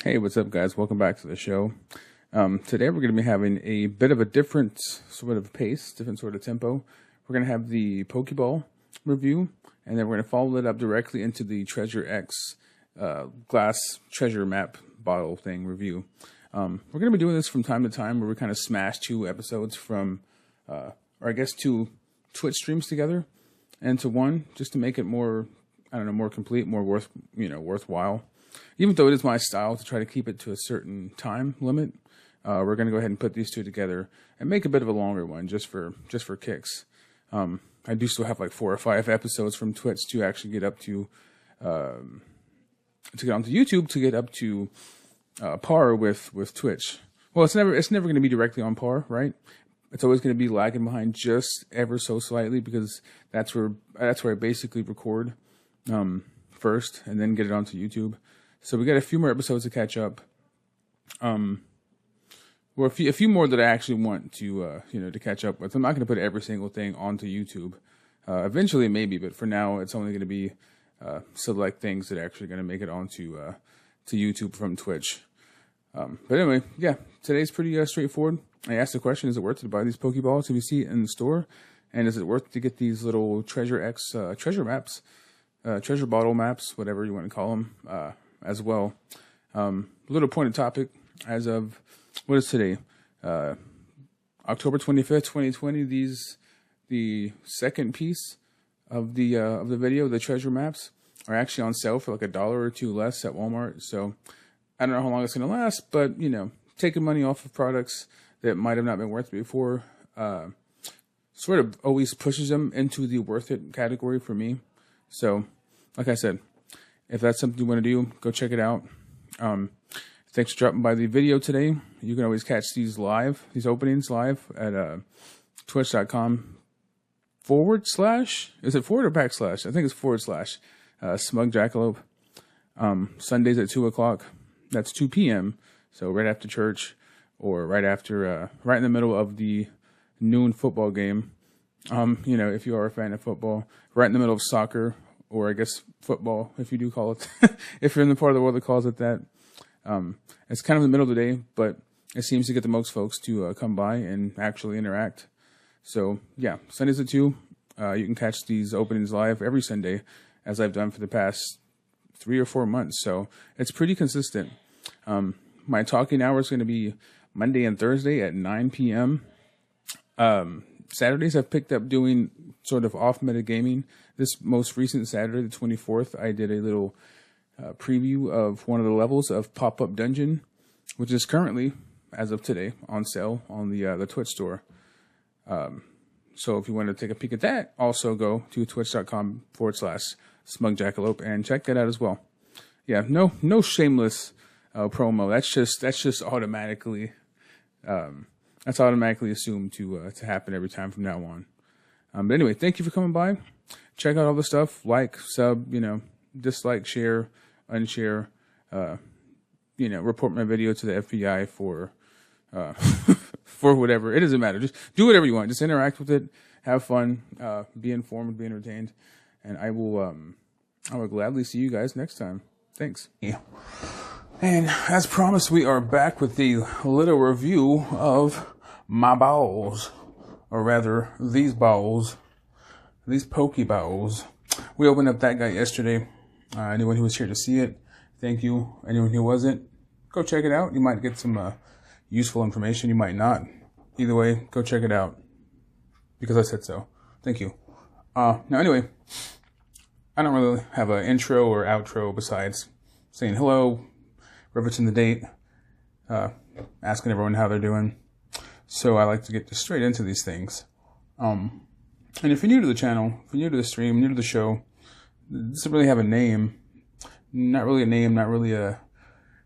Hey, what's up, guys? Welcome back to the show. Today we're going to be having a bit of a different sort of pace, different sort of tempo. We're going to have the Pokeball review, and then we're going to follow it up directly into the Treasure X glass treasure map bottle thing review. We're going to be doing this from time to time where we kind of smash two episodes from, or I guess two Twitch streams together into one, just to make it more, more complete, more worthwhile. Even though it is my style to try to keep it to a certain time limit, we're going to go ahead and put these two together and make a bit of a longer one just for kicks. I do still have like 4 or 5 episodes from Twitch to actually get up to get onto YouTube to get up to par with Twitch. Well, it's never going to be directly on par, right? It's always going to be lagging behind just ever so slightly because that's where I basically record first and then get it onto YouTube. So we got a few more episodes to catch up. Well, a few more that I actually want to to catch up with. I'm not going to put every single thing onto YouTube. Eventually, maybe, but for now, it's only going to be select things that are actually going to make it onto to YouTube from Twitch. But anyway, yeah, today's pretty straightforward. I asked the question: is it worth it to buy these Pokeballs if you see it in the store? And is it worth to get these little Treasure X treasure maps, treasure bottle maps, whatever you want to call them, as well? Little pointed topic as of. What is today? October 25th, 2020. The second piece of the video, the treasure maps, are actually on sale for like $1 or $2 less at Walmart. So I don't know how long it's gonna last, but taking money off of products that might have not been worth it before, sort of always pushes them into the worth it category for me. So, like I said, if that's something you want to do, go check it out. Thanks for dropping by the video today. You can always catch these openings live at twitch.com/. Is it forward or backslash? I think it's / Smug Jackalope. Sundays at 2 o'clock. That's 2 p.m. So right after church or right in the middle of the noon football game. If you are a fan of football, right in the middle of soccer, or I guess football, if you do call it, if you're in the part of the world that calls it that. It's kind of in the middle of the day, but it seems to get the most folks to come by and actually interact. So, yeah, Sundays at 2, you can catch these openings live every Sunday, as I've done for the past 3 or 4 months. So, it's pretty consistent. My talking hour is going to be Monday and Thursday at 9 p.m. Saturdays, I've picked up doing sort of off-meta gaming. This most recent Saturday, the 24th, I did a little preview of one of the levels of Pop-Up Dungeon, which is currently, as of today, on sale on the Twitch store. So if you want to take a peek at that, also go to twitch.com/smugjackalope and check that out as well. Yeah, no shameless promo. That's just automatically assumed to happen every time from now on. But anyway, thank you for coming by. Check out all the stuff. Like, sub, dislike, share, unshare, report my video to the FBI for whatever. It doesn't matter. Just do whatever you want. Just interact with it. Have fun. Be informed. Be entertained. And I will gladly see you guys next time. Thanks. Yeah. And as promised, we are back with the little review of my balls, or rather, these balls, these Pokeballs. We opened up that guy yesterday. Anyone who was here to see it, thank you. Anyone who wasn't, go check it out. You might get some useful information. You might not. Either way, go check it out. Because I said so. Thank you. Now anyway, I don't really have an intro or outro besides saying hello, referencing the date, asking everyone how they're doing. So I like to get straight into these things. And if you're new to the channel, if you're new to the stream, new to the show, it doesn't really have a name. Not really a name, not really a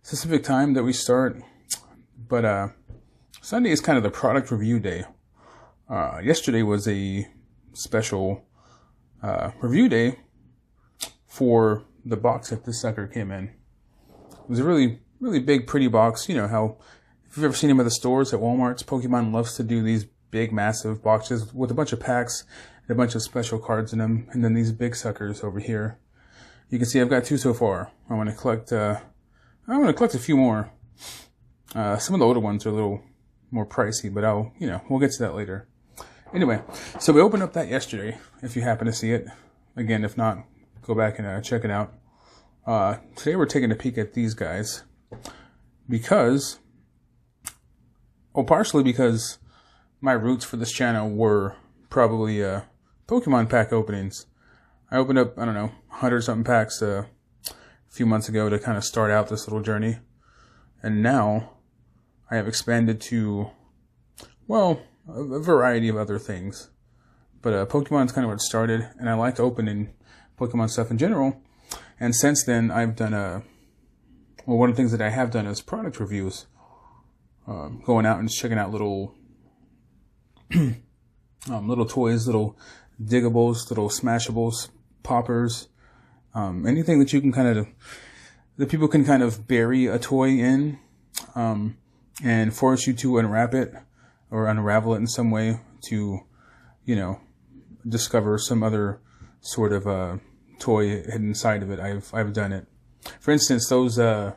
specific time that we start. But Sunday is kind of the product review day. Yesterday was a special review day for the box that this sucker came in. It was a really, really big, pretty box. You know how, if you've ever seen them at the stores at Walmart, Pokemon loves to do these big, massive boxes with a bunch of packs and a bunch of special cards in them, and then these big suckers over here. You can see I've got 2 so far. I want to collect I'm going to collect a few more. Some of the older ones are a little more pricey, but we'll get to that later. Anyway, so we opened up that yesterday, if you happen to see it. Again, if not, go back and check it out. Today we're taking a peek at these guys partially because my roots for this channel were probably Pokemon pack openings. I opened up, 100-something packs a few months ago to kind of start out this little journey. And now I have expanded to, a variety of other things. But Pokemon's kind of what started, and I like opening Pokemon stuff in general. And since then, I've done one of the things that I have done is product reviews. Going out and checking out little little toys, little diggables, little smashables, poppers, anything that you can that people can kind of bury a toy in, and force you to unwrap it or unravel it in some way to, discover some other sort of toy hidden inside of it. I've done it. For instance, those the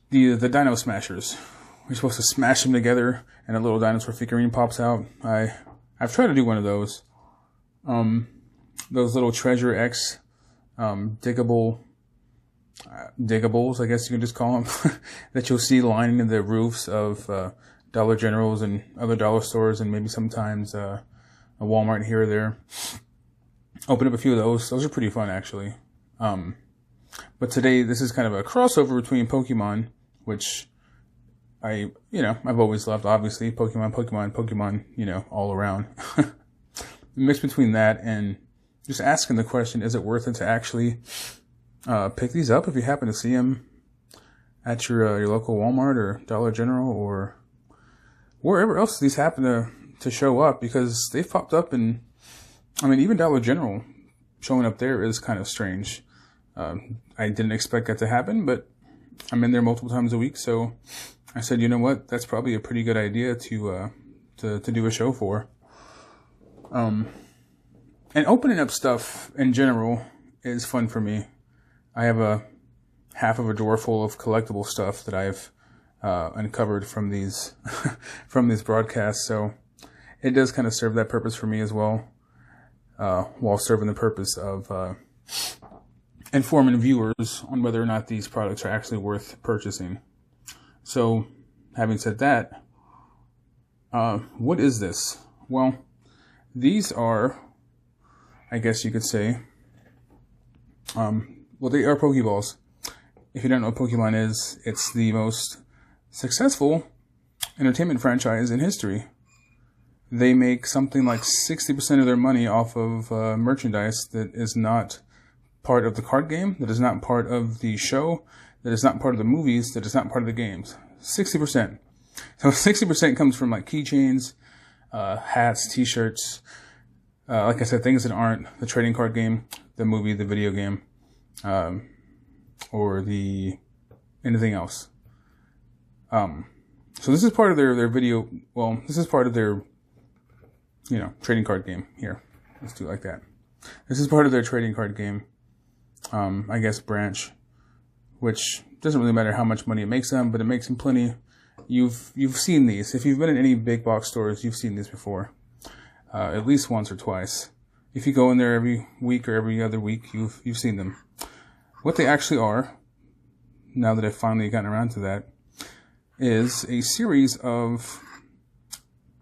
Dino Smashers. We're supposed to smash them together, and a little dinosaur figurine pops out. I've tried to do one of those. Those little Treasure X diggables, I guess you can just call them, that you'll see lining the roofs of Dollar Generals and other dollar stores, and maybe sometimes a Walmart here or there. Open up a few of those. Those are pretty fun, actually. But today, this is kind of a crossover between Pokemon, which I've always loved, obviously. Pokemon, all around. Mix between that and just asking the question, is it worth it to actually pick these up if you happen to see them at your local Walmart or Dollar General or wherever else these happen to show up? Because they've popped up, and even Dollar General showing up there is kind of strange. I didn't expect that to happen, but I'm in there multiple times a week, so I said, you know what, that's probably a pretty good idea to do a show for. And opening up stuff in general is fun for me. I have a half of a drawer full of collectible stuff that I've uncovered from these from these broadcasts, so it does kind of serve that purpose for me as well, while serving the purpose of informing viewers on whether or not these products are actually worth purchasing. So, having said that, what is this? Well, these are, I guess you could say, they are Pokeballs. If you don't know what Pokemon is, it's the most successful entertainment franchise in history. They make something like 60% of their money off of merchandise that is not part of the card game, that is not part of the show, that is not part of the movies, that is not part of the games. 60%. So 60% comes from like keychains, hats, t-shirts, like I said, things that aren't the trading card game, the movie, the video game, or anything else. So this is part of their this is part of their, trading card game. Here, let's do it like that. This is part of their trading card game, I guess, branch, which doesn't really matter how much money it makes them, but it makes them plenty. You've seen these. If you've been in any big box stores, you've seen these before, at least once or twice. If you go in there every week or every other week, you've seen them. What they actually are, now that I've finally gotten around to that, is a series of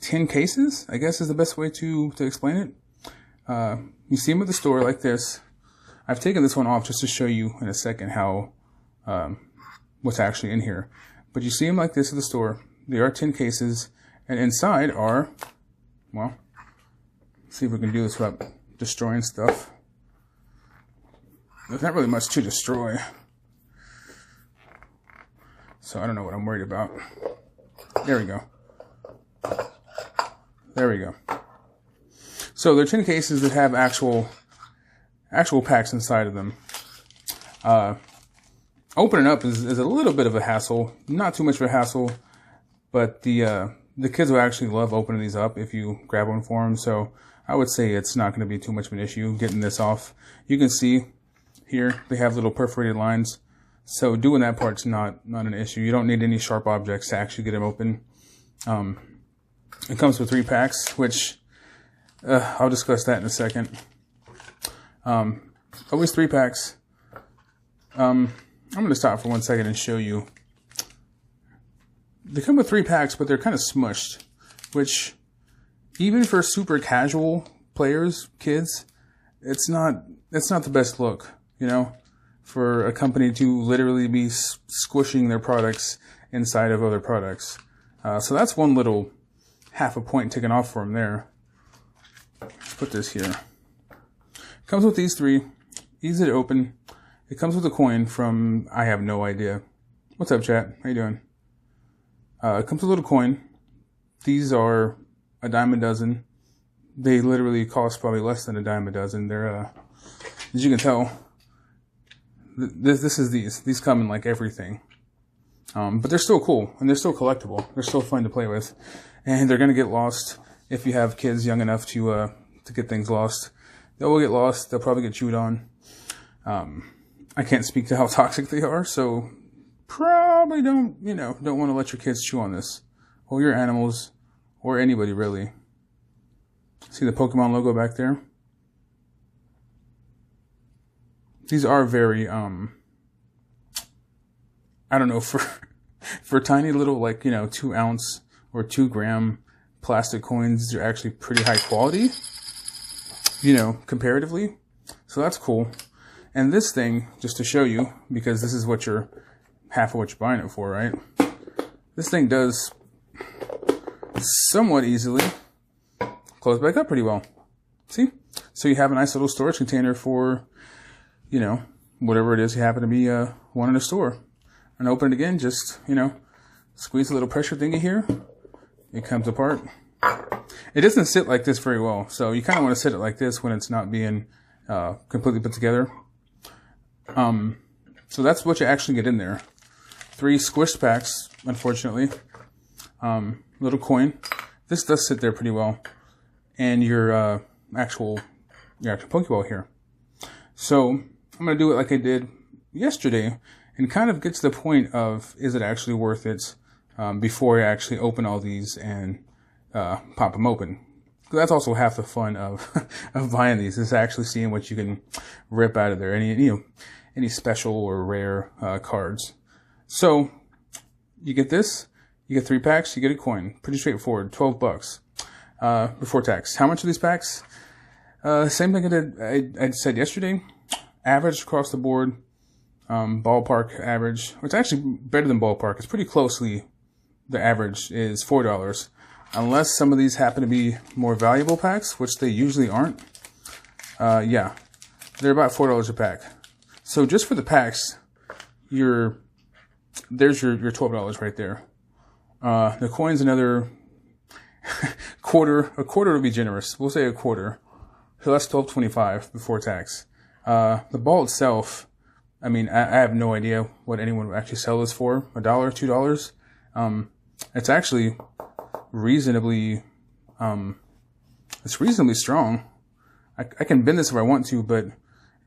10 cases, I guess is the best way to explain it. You see them at the store like this. I've taken this one off just to show you in a second how what's actually in here. But you see them like this at the store. They are 10 cases, and inside are, let's see if we can do this without destroying stuff. There's not really much to destroy, so I don't know what I'm worried about. There we go. There we go. So they're 10 cases that have actual packs inside of them. Opening up is a little bit of a hassle. Not too much of a hassle, but the kids will actually love opening these up if you grab one for them. So I would say it's not going to be too much of an issue getting this off. You can see here they have little perforated lines. So doing that part's not an issue. You don't need any sharp objects to actually get them open. It comes with 3 packs, which I'll discuss that in a second. Always 3 packs. I'm going to stop for 1 second and show you. They come with 3 packs, but they're kind of smushed, which even for super casual players, kids, it's not the best look, you know, for a company to literally be squishing their products inside of other products. So that's one little half a point taken off for them there. Let's put this here. Comes with these 3, easy to open. It comes with a coin from, I have no idea. What's up, chat? How you doing? It comes with a little coin. These are a dime a dozen. They literally cost probably less than a dime a dozen. They're, as you can tell, this is these. These come in like everything. But they're still cool, and they're still collectible. They're still fun to play with. And they're going to get lost if you have kids young enough to get things lost. They will get lost. They'll probably get chewed on. I can't speak to how toxic they are, so probably don't want to let your kids chew on this. Or your animals, or anybody really. See the Pokemon logo back there? These are very, I don't know, for tiny little, like, 2 ounce or 2 gram plastic coins, they're actually pretty high quality, comparatively. So that's cool. And this thing, just to show you, because this is what half of what you're buying it for, right? This thing does somewhat easily close back up pretty well. See? So you have a nice little storage container for, whatever it is you happen to be wanting to store. And open it again, just, squeeze a little pressure thingy here. It comes apart. It doesn't sit like this very well, so you kind of want to sit it like this when it's not being completely put together. So that's what you actually get in there. 3 squished packs, unfortunately. Little coin. This does sit there pretty well. And your actual Pokeball here. So I'm going to do it like I did yesterday and kind of get to the point of, is it actually worth it before I actually open all these and pop them open. That's also half the fun of of buying these, is actually seeing what you can rip out of there. Any special or rare cards. So you get this, you get 3 packs, you get a coin. Pretty straightforward, $12 before tax. How much are these packs? Same thing I said yesterday. Average across the board, ballpark average. It's actually better than ballpark. It's pretty closely. The average is $4, unless some of these happen to be more valuable packs, which they usually aren't. Yeah, they're about $4 a pack. So just for the packs, there's your $12 right there. The coin's another quarter. A quarter would be generous. We'll say a quarter. So that's $12.25 before tax. The ball itself, I mean, I have no idea what anyone would actually sell this for. $1, $2. It's actually reasonably, it's reasonably strong. I can bend this if I want to, but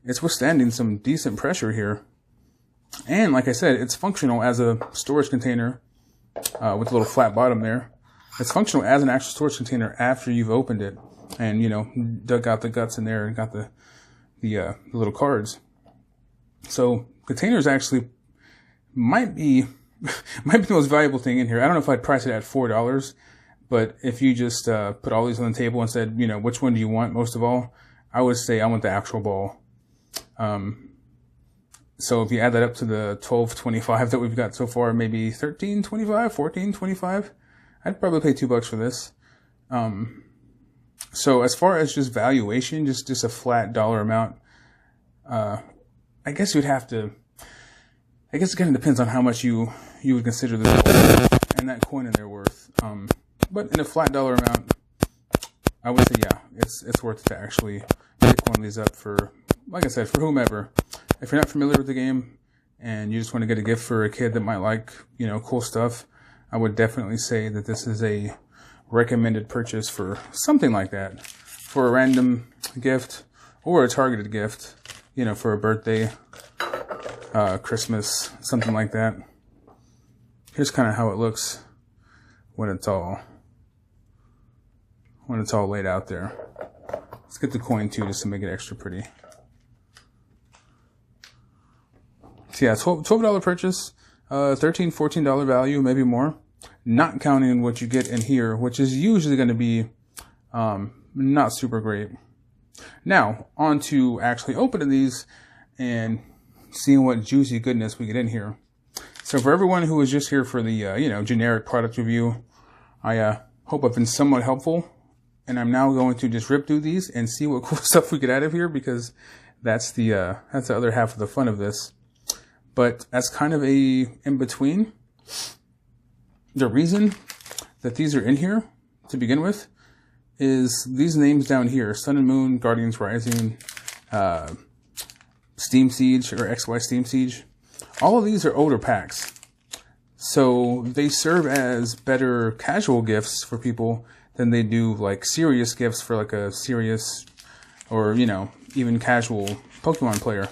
it's withstanding some decent pressure here. And like I said, it's functional as a storage container with a little flat bottom there. It's functional as an actual storage container after you've opened it and, dug out the guts in there and got the little cards. So containers actually might be the most valuable thing in here. I don't know if I'd price it at $4, but if you just put all these on the table and said, which one do you want most of all, I would say I want the actual ball. So if you add that up to the $12.25 that we've got so far, maybe $13.25, $14.25, I'd probably pay $2 for this. So as far as just valuation, just a flat dollar amount, I guess you'd have to. I guess it kind of depends on how much you would consider this ball and that coin in there worth. But in a flat dollar amount, I would say yeah, it's worth it to actually pick one of these up for, like I said, for whomever. If you're not familiar with the game and you just want to get a gift for a kid that might like, cool stuff, I would definitely say that this is a recommended purchase for something like that. For a random gift or a targeted gift, for a birthday. Christmas, something like that. Here's kind of how it looks when it's all laid out there. Let's get the coin too, just to make it extra pretty. So yeah, $12 purchase, $13, $14 value, maybe more, not counting what you get in here, which is usually going to be not super great. Now, on to actually opening these and seeing what juicy goodness we get in here. So for everyone who was just here for the generic product review, I hope I've been somewhat helpful, and I'm now going to just rip through these and see what cool stuff we get out of here, because that's the other half of the fun of this. But as kind of a in between, the reason that these are in here to begin with is these names down here: Sun and Moon, Guardians Rising, Steam Siege, or XY Steam Siege. All of these are older packs, so they serve as better casual gifts for people than they do like serious gifts for like a serious or even casual Pokemon player.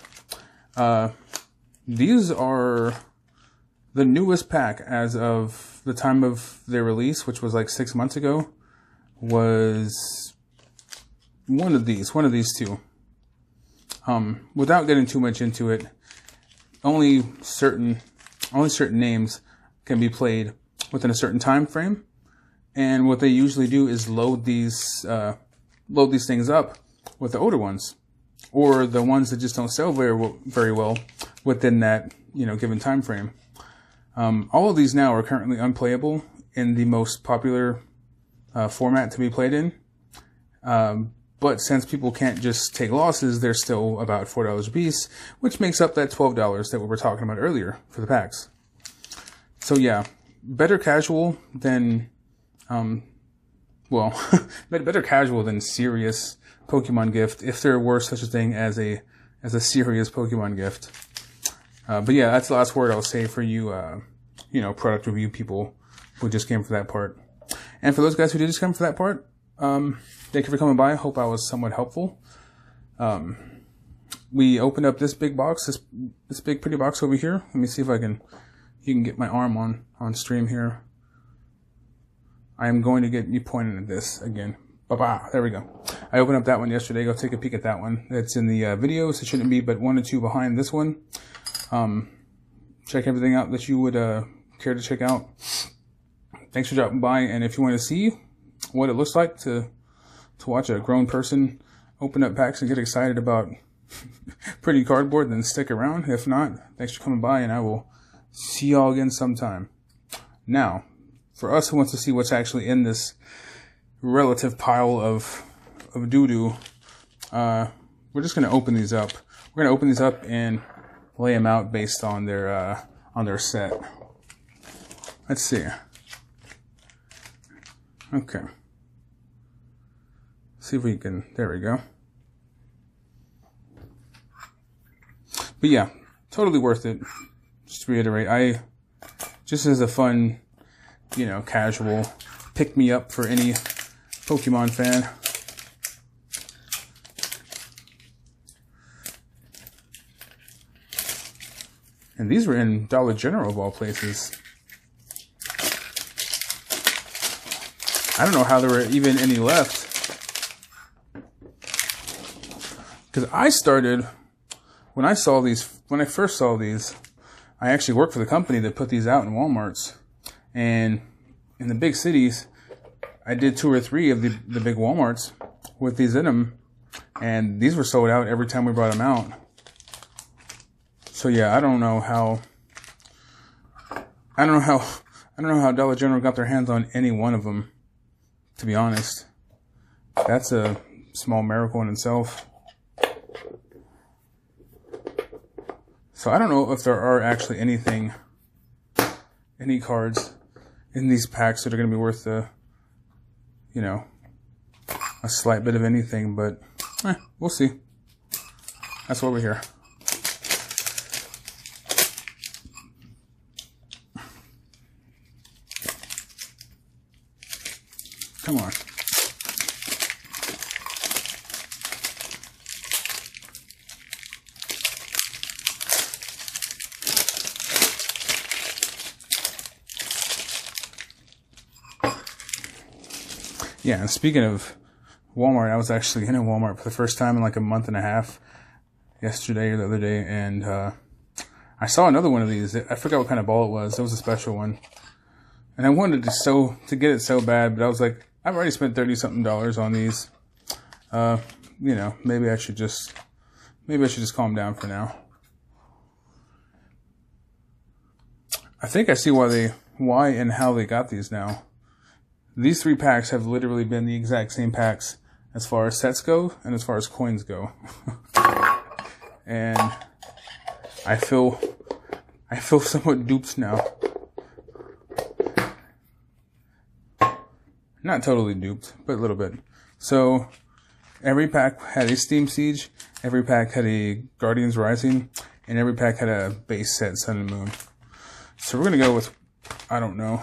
These are the newest pack as of the time of their release, which was like 6 months ago. Was one of these two. Without getting too much into it, only certain names can be played within a certain time frame, and what they usually do is load these things up with the older ones, or the ones that just don't sell very well within that given time frame. All of these now are currently unplayable in the most popular format to be played in. But since people can't just take losses, they're still about $4 a piece, which makes up that $12 that we were talking about earlier for the packs. So yeah, better casual than, better casual than serious Pokemon gift, if there were such a thing as a serious Pokemon gift. But yeah, that's the last word I'll say for you, product review people who just came for that part. And for those guys who did just come for that part, thank you for coming by. I hope I was somewhat helpful. We opened up this big box, this big pretty box over here. Let me see if you can get my arm on stream here. I am going to get you pointing at this again. Ba-ba, there we go. I opened up that one yesterday. Go take a peek at that one. It's in the videos. It shouldn't be but 1 or 2 behind this one. Check everything out that you would care to check out. Thanks for dropping by, and if you want to see what it looks like to watch a grown person open up packs and get excited about pretty cardboard, then stick around. If not, thanks for coming by, and I will see y'all again sometime. Now, for us who wants to see what's actually in this relative pile of doo-doo, we're just going to open these up. We're going to open these up and lay them out based on their set. Let's see. Okay. See if we can, there we go. But yeah, totally worth it. Just to reiterate, just as a fun, casual pick-me-up for any Pokemon fan. And these were in Dollar General of all places. I don't know how there were even any left. Because I started, when I first saw these, I actually worked for the company that put these out in Walmarts. And in the big cities, I did 2 or 3 of the big Walmarts with these in them. And these were sold out every time we brought them out. So yeah, I don't know how Dollar General got their hands on any one of them, to be honest. That's a small miracle in itself. So I don't know if there are actually any cards in these packs that are going to be worth a slight bit of anything, but we'll see. That's why we're here. Come on. Yeah, and speaking of Walmart, I was actually in a Walmart for the first time in like a month and a half yesterday or the other day, and I saw another one of these. I forgot what kind of ball it was. It was a special one. And I wanted to get it so bad, but I was like, I've already spent $30-something on these. You know, maybe I should just calm down for now. I think I see why and how they got these now. These 3 packs have literally been the exact same packs as far as sets go and as far as coins go. And I feel somewhat duped now. Not totally duped, but a little bit. So every pack had a Steam Siege, every pack had a Guardians Rising, and every pack had a base set Sun and Moon. So we're gonna go with, I don't know,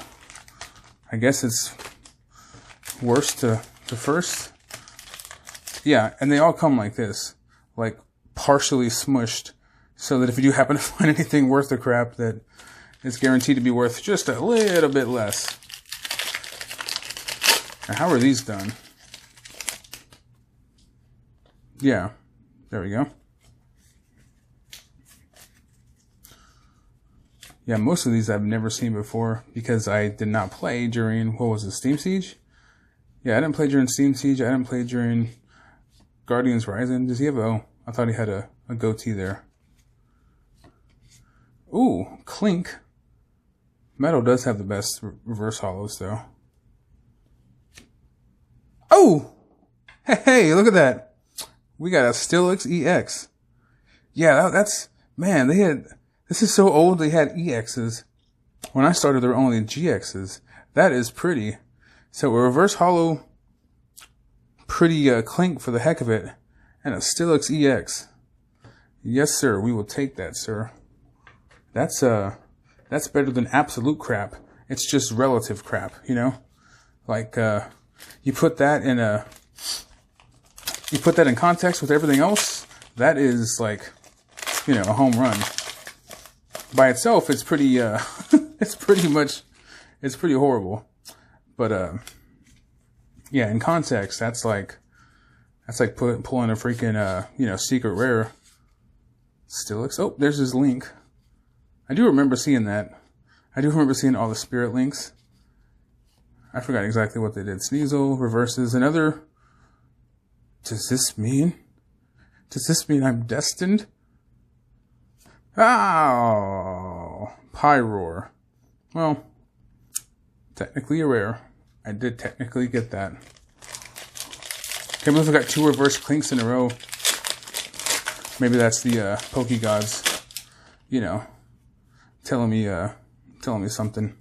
I guess it's worst to first. Yeah, and they all come like this, like partially smushed, so that if you do happen to find anything worth the crap, that it's guaranteed to be worth just a little bit less. Now, how are these done? Yeah, there we go. Yeah, most of these I've never seen before because I did not play during, what was it, Steam Siege? Yeah, I didn't play during Steam Siege. I didn't play during Guardians Rising. Does he have I thought he had a goatee there. Ooh, Clink. Metal does have the best reverse hollows, though. Oh! Hey, look at that. We got a Steelix EX. Yeah, that's, man, this is so old they had EXs. When I started, there were only GXs. That is pretty. So a reverse hollow, pretty Clink for the heck of it, and a Steelix EX. Yes, sir, we will take that, sir. That's better than absolute crap. It's just relative crap, you know? Like, you put that in context with everything else, that is like, you know, a home run. By itself, it's pretty, it's pretty horrible. But, yeah, in context, that's like pulling a freaking, you know, secret rare. Steelix. Oh, there's his link. I do remember seeing that. I do remember seeing all the spirit links. I forgot exactly what they did. Sneasel, reverses, another. Does this mean I'm destined? Oh, Pyroar. Well, technically a rare. I did technically get that. Can't believe I got 2 reverse Clinks in a row. Maybe that's the Pokegods, you know, telling me something.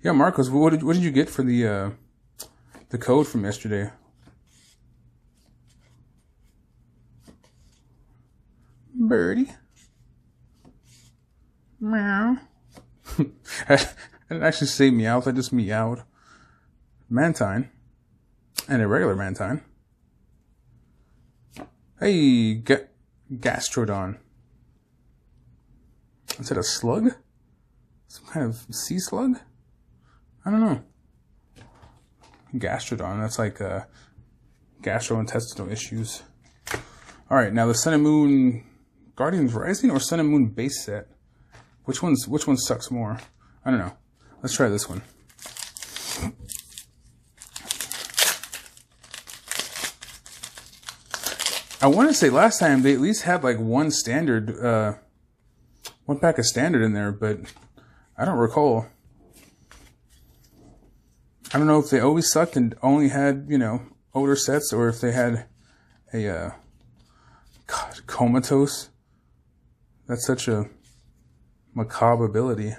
Yeah, Marcos, what did you get for the code from yesterday? Birdie. Meow. I didn't actually say meow, I just meowed. Mantine. And a regular Mantine. Hey, Gastrodon. Is that a slug? Some kind of sea slug? I don't know. Gastrodon, that's like gastrointestinal issues. Alright, now the Sun and Moon Guardians Rising or Sun and Moon base set? Which one sucks more? I don't know. Let's try this one. I want to say last time they at least had like one standard, one pack of standard in there, but I don't recall. I don't know if they always sucked and only had, you know, older sets, or if they had a, God, Comatose. That's such a macabre ability.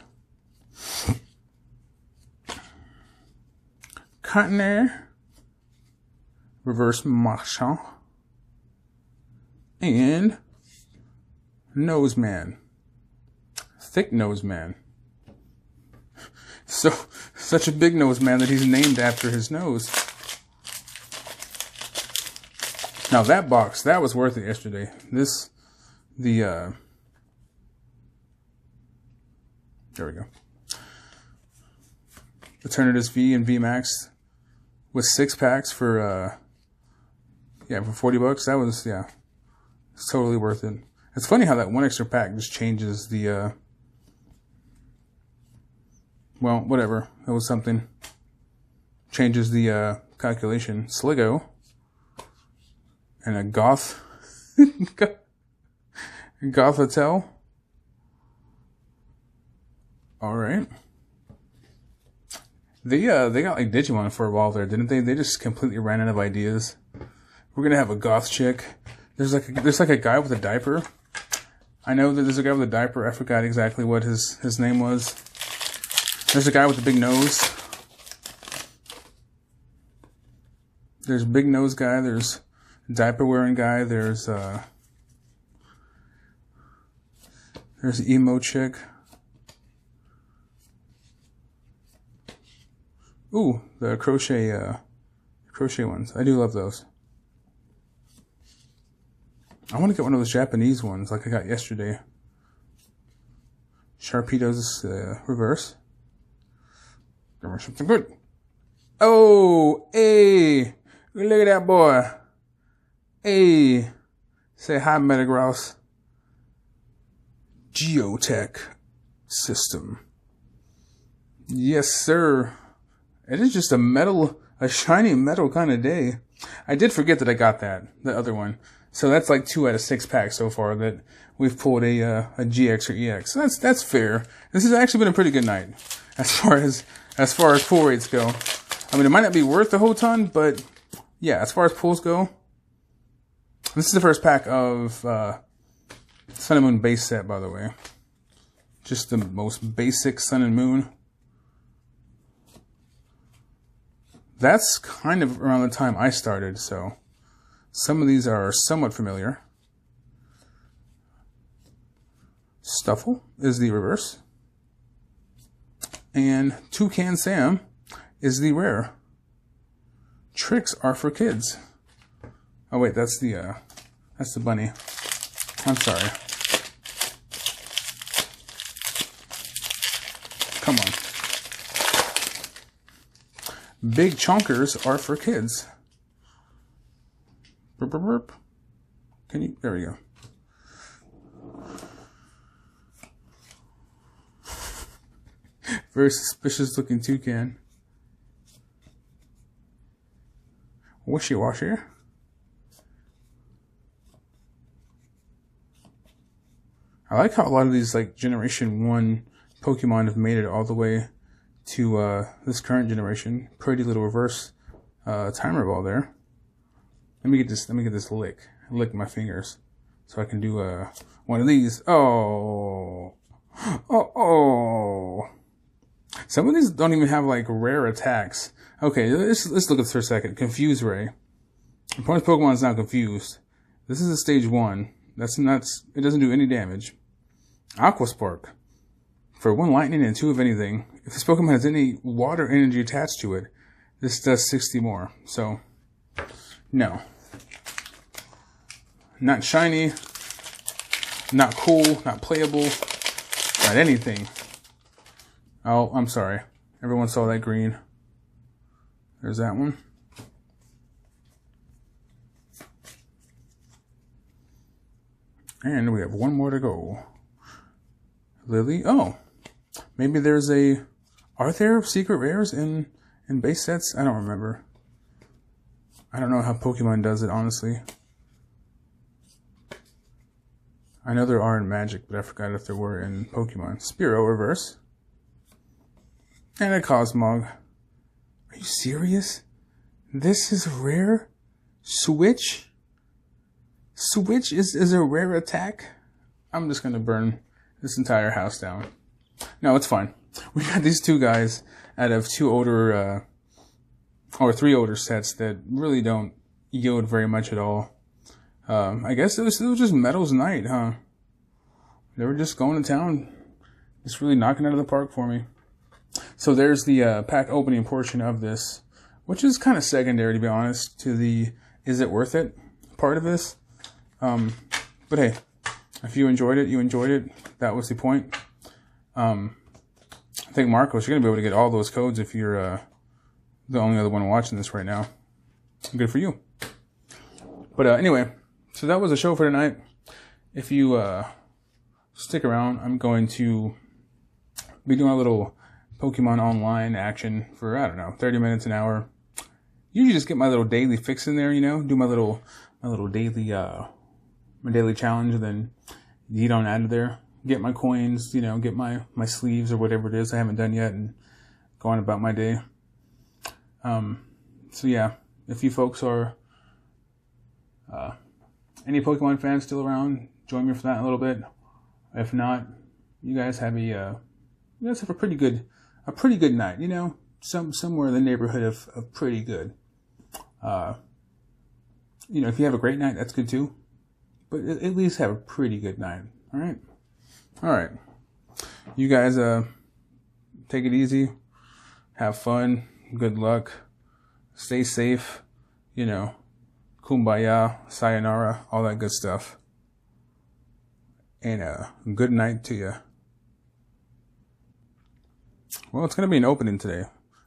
Cottonair. Reverse Marchand. And Noseman. Thick Noseman. So, such a big nose man that he's named after his nose. Now that box, that was worth it yesterday. There we go. Eternatus V and V Max with 6 packs for yeah, for $40. That was, yeah, it's totally worth it. It's funny how that one extra pack just changes the well, whatever. That was something. Changes the calculation. Sligo and a Goth Gothitelle. All right. They got like Digimon for a while there, didn't they? They just completely ran out of ideas. We're gonna have a goth chick. There's like a guy with a diaper. I know that there's a guy with a diaper. I forgot exactly what his name was. There's a guy with a big nose. There's big nose guy. There's diaper wearing guy. There's emo chick. Ooh, the crochet ones. I do love those. I want to get one of those Japanese ones like I got yesterday. Sharpedo's reverse. Give me something good. Oh, hey, look at that boy. Hey, say hi, Metagross. Geotech system. Yes, sir. It is just a shiny metal kind of day. I did forget that I got the other one. So that's like 2 out of 6 packs so far that we've pulled a GX or EX. So that's fair. This has actually been a pretty good night as far as pull rates go. I mean, it might not be worth a whole ton, but yeah, as far as pulls go, this is the first pack of Sun and Moon base set, by the way. Just the most basic Sun and Moon. That's kind of around the time I started, so some of these are somewhat familiar. Stuffle is the reverse. And Toucan Sam is the rare. Tricks are for kids. Oh wait, that's the bunny. I'm sorry. Come on. Big chonkers are for kids. Burp, burp, burp. Can you? There we go. Very suspicious looking toucan. Wishy-washy. I like how a lot of these like Generation 1 Pokemon have made it all the way to this current generation. Pretty little reverse timer ball there. Let me get this lick my fingers so I can do one of these. Oh. Some of these don't even have like rare attacks. Okay, let's look at this for a second. Confuse Ray. Opponent's Pokemon is now confused. This is a stage 1. It doesn't do any damage. Aqua Spark. For 1 lightning and 2 of anything. If this Pokemon has any water energy attached to it, this does 60 more. So, no. Not shiny. Not cool. Not playable. Not anything. Oh, I'm sorry. Everyone saw that green. There's that one. And we have one more to go. Lily. Oh. Maybe there's are there secret rares in base sets? I don't remember. I don't know how Pokemon does it, honestly. I know there are in Magic, but I forgot if there were in Pokemon. Spearow reverse. And a Cosmog. Are you serious? This is rare? Switch? Switch is a rare attack? I'm just gonna burn this entire house down. No, it's fine. We got these 2 guys out of 2 older, or 3 older sets that really don't yield very much at all. I guess it was just Metal's night, huh? They were just going to town. Just really knocking it out of the park for me. So there's the pack opening portion of this, which is kind of secondary, to be honest, to the is it worth it part of this. But hey, if you enjoyed it, you enjoyed it. That was the point. Thank think, Marcos, you're going to be able to get all those codes if you're the only other one watching this right now. Good for you. But anyway, so that was the show for tonight. If you stick around, I'm going to be doing a little Pokemon Online action for, I don't know, 30 minutes, an hour. Usually just get my little daily fix in there, you know, do my little daily, my daily challenge, and then yeet on out of there. Get my coins, you know, get my sleeves or whatever it is I haven't done yet, and go on about my day. So yeah, if you folks are any Pokemon fans still around, join me for that in a little bit. If not, you guys have a pretty good night, you know, somewhere in the neighborhood of pretty good. You know, if you have a great night, that's good too, but at least have a pretty good night. All right. You guys, take it easy. Have fun. Good luck. Stay safe. You know, kumbaya, sayonara, all that good stuff. And, good night to you. Well, it's going to be an opening today.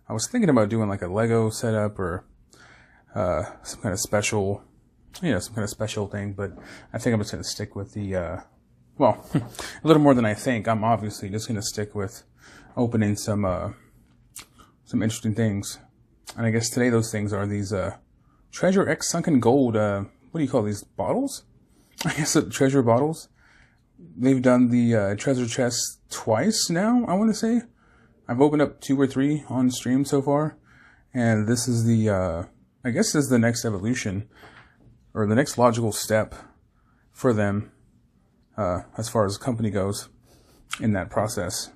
I was thinking about doing like a Lego setup or, some kind of special thing, but I think I'm just going to stick with the, well, a little more than I think. I'm obviously just going to stick with opening some interesting things. And I guess today those things are these, Treasure X Sunken Gold, what do you call these, bottles? I guess the treasure bottles. They've done the, treasure chest twice now, I want to say. I've opened up 2 or 3 on stream so far. And this is the, I guess this is the next evolution, or the next logical step for them. As far as the company goes in that process.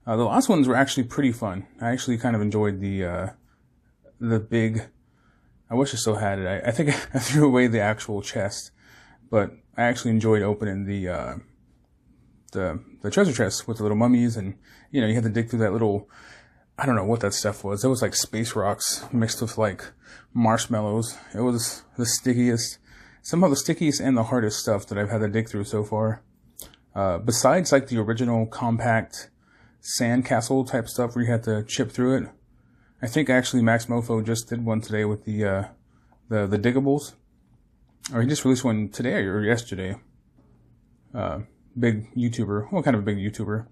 The last ones were actually pretty fun. I actually kind of enjoyed the big, I wish I still had it. I think I threw away the actual chest, but I actually enjoyed opening the treasure chest with the little mummies, and, you know, you had to dig through that little, I don't know what that stuff was. It was like space rocks mixed with like marshmallows. It was the stickiest, somehow the stickiest and the hardest stuff that I've had to dig through so far. Besides like the original compact sandcastle type stuff where you had to chip through it. I think actually Max Mofo just did one today with the diggables. Or he just released one today or yesterday. Big YouTuber. Well, kind of a big YouTuber.